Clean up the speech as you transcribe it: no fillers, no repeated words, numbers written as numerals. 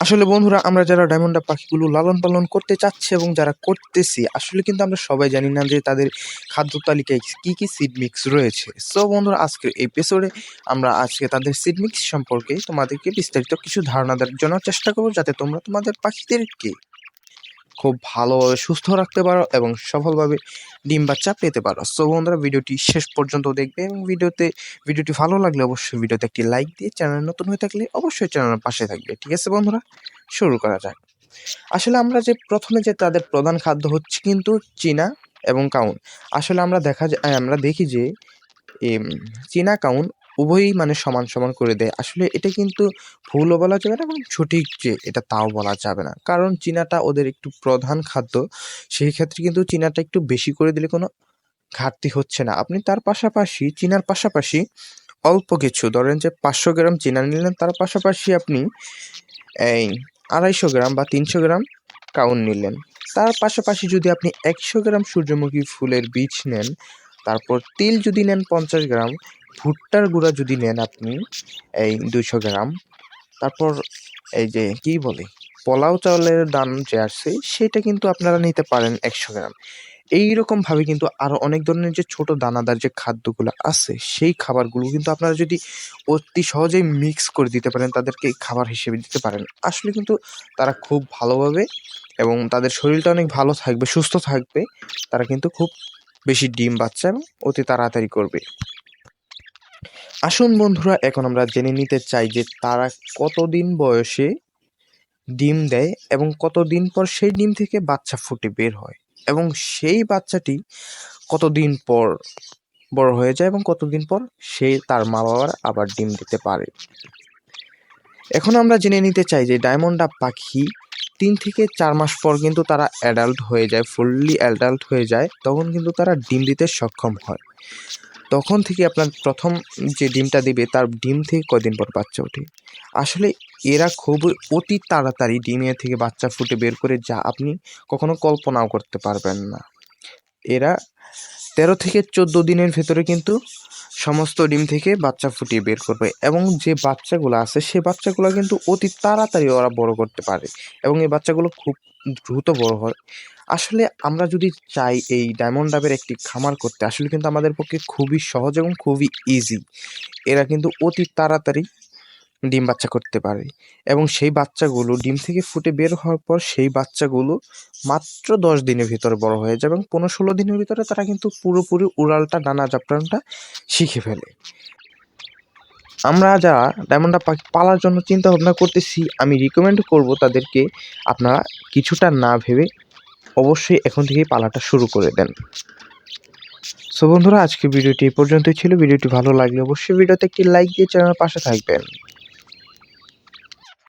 আসলে বন্ধুরা, আমরা যারা ডায়মন্ড ডাব পাখিগুলো লালন পালন করতে চাচ্ছি এবং যারা করতেছি, আসলে কিন্তু আমরা সবাই জানি না যে তাদের খাদ্য তালিকায় কি কি সিড মিক্স রয়েছে। সো বন্ধুরা, আজকের এপিসোডে আমরা আজকে তাদের সিড মিক্স সম্পর্কে তোমাদেরকে বিস্তারিত কিছু ধারণা দেওয়ার জন্য চেষ্টা করবো, যাতে তোমরা তোমাদের পাখিদেরকে খুব ভালোভাবে সুস্থ রাখতে পারো এবং সফলভাবে ডিম বাচ্চা পেতে পারো। সো বন্ধুরা, ভিডিওটি শেষ পর্যন্ত দেখবে এবং ভিডিওটি ভালো লাগলে অবশ্যই ভিডিওতে একটি লাইক দিয়ে, চ্যানেল নতুন হয়ে থাকলে অবশ্যই চ্যানেলের পাশে থাকবে। ঠিক আছে বন্ধুরা, শুরু করা যাক। আসলে আমরা প্রথমে তাদের প্রধান খাদ্য হচ্ছে কিন্তু চীনা এবং কাউন। আসলে আমরা দেখি যে চীনা কাউন উভয়ই মানে সমান সমান করে দেয়। আসলে এটা কিন্তু ভুলও বলা যাবে না এবং সঠিক যে এটা তাও বলা যাবে না, কারণ চীনাটা ওদের একটু প্রধান খাদ্য। সেই ক্ষেত্রে কিন্তু চীনাটা একটু বেশি করে দিলে কোনো ঘাটতি হচ্ছে না। আপনি তার পাশাপাশি চীনার পাশাপাশি অল্প কিছু, ধরেন যে 500 গ্রাম চীনা নিলেন, তার পাশাপাশি আপনি এই 250 গ্রাম বা 300 গ্রাম কাউন নিলেন। তার পাশাপাশি যদি আপনি 100 গ্রাম সূর্যমুখী ফুলের বীজ নেন, তারপর তিল যদি নেন 50 গ্রাম, ভুট্টার গুঁড়া যদি নেন আপনি এই 200 গ্রাম, তারপর এই যে কি বলে পোলাও চাউলের দান যে আছে সেটা কিন্তু আপনারা নিতে পারেন 100 গ্রাম। এইরকম ভাবে কিন্তু আরো অনেক ধরনের যে ছোট দানাদার যে খাদ্যগুলো আছে, সেই খাবারগুলো কিন্তু আপনারা যদি অতি সহজেই মিক্স করে দিতে পারেন, তাদেরকে খাবার হিসেবে দিতে পারেন, আসলে কিন্তু তারা খুব ভালোভাবে এবং তাদের শরীরটা অনেক ভালো থাকবে, সুস্থ থাকবে। তারা কিন্তু খুব বেশি ডিম বাচ্চা এবং অতি তাড়াতাড়ি করবে। আসুন বন্ধুরা, এখন আমরা জেনে নিতে চাই যে তারা কতদিন বয়সে ডিম দেয় এবং কতদিন পর সেই ডিম থেকে বাচ্চা ফুটে বের হয়, এবং সেই বাচ্চাটি কতদিন পর বড় হয়ে যায় এবং কতদিন পর সে তার মা বাবার আবার ডিম দিতে পারে। এখন আমরা জেনে নিতে চাই যে ডায়মন্ড ডাব পাখি 3 থেকে 4 মাস পর কিন্তু তারা অ্যাডাল্ট হয়ে যায়, ফুললি অ্যাডাল্ট হয়ে যায়, তখন কিন্তু তারা ডিম দিতে সক্ষম হয়। তখন থেকে আপনার প্রথম যে ডিমটা দিবে তার ডিম থেকে কয়দিন পর বাচ্চা ওঠে। আসলে এরা খুবই অতি তাড়াতাড়ি ডিমের থেকে বাচ্চা ফুটে বের করে, যা আপনি কখনো কল্পনাও করতে পারবেন না। এরা 13 থেকে 14 দিনের ভেতরে কিন্তু সমস্ত ডিম থেকে বাচ্চা ফুটিয়ে বের করবে, এবং যে বাচ্চাগুলো আছে সে বাচ্চাগুলো কিন্তু অতি তাড়াতাড়ি ওরা বড় করতে পারে এবং এই বাচ্চাগুলো খুব দ্রুত বড় হয়। আসলে আমরা যদি চাই এই ডায়মন্ড ডাবের একটি খামার করতে, আসলে কিন্তু আমাদের পক্ষে খুবই সহজ এবং খুবই ইজি। এরা কিন্তু অতি তাড়াতাড়ি ডিম বাচ্চা করতে পারে, এবং সেই বাচ্চাগুলো ডিম থেকে ফুটে বের হওয়ার পর সেই বাচ্চাগুলো মাত্র 10 দিনের ভিতরে বড় হয়ে যাবে এবং 15-16 দিনের ভিতরে তারা কিন্তু পুরোপুরি উড়ালটা, ডানা জাপটানোটা শিখে ফেলে। আমরা যারা ডায়মন্ড ডাব পাখি পালার জন্য চিন্তা ভাবনা করতেছি, আমি রিকমেন্ড করব তাদেরকে আপনারা কিছুটা না ভেবে অবশ্যই এখন থেকেই পালাটা শুরু করে দেন। সো বন্ধুরা, আজকে ভিডিওটি এই পর্যন্তই ছিল। ভিডিওটি ভালো লাগলে অবশ্যই ভিডিওতে একটি লাইক দিয়ে চ্যানেলের পাশে থাকবেন।